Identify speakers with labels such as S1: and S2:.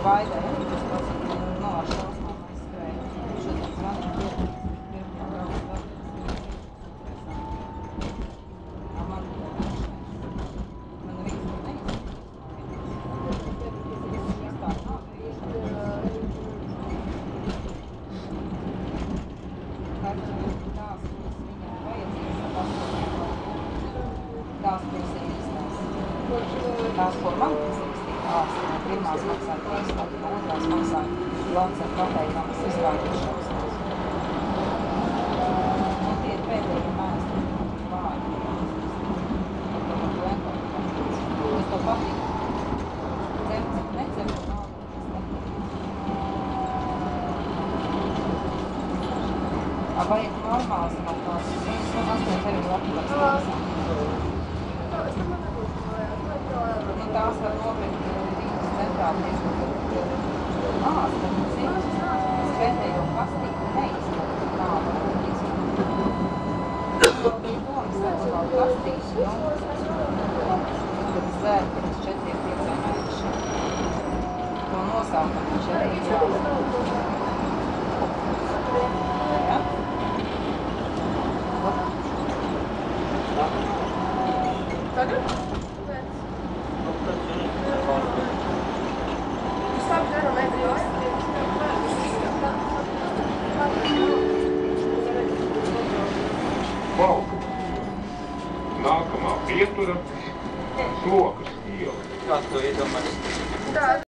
S1: Vaidai arī tas pats, no ar šausmām aizskrēja. Šodien zvanīja pirmajā braucu vēl, man Rīgas vispār nav tās, kuras viņam vajadzīgas, tās, kuras ir īstās. Tās, ko man izrakstīt ārsti, no pirmās maksāja 3 lati, no otrās maksāja lats ar pateikamas izvārīšanas. Tie ir pēdējie mēsti, vārdi. Es to patīk. Ceru, cik neceru, nav. Vajag normāls no tās. Es man 8 arī Latvijas tiesā. Tās var nopirkt Rīgas centrāla tiesā, kad ārsta spētējo kastīti neizpildu tādu izpildu. Vēl bija domas vēl kastīti, kad es zēru pirms 4-5 mēnešiem. To nosaukam viņš arī jāsaka. Ja?
S2: Tagad?
S3: Valka. Nākamā pietura Slokas iela.
S4: Kā tu iedomājies?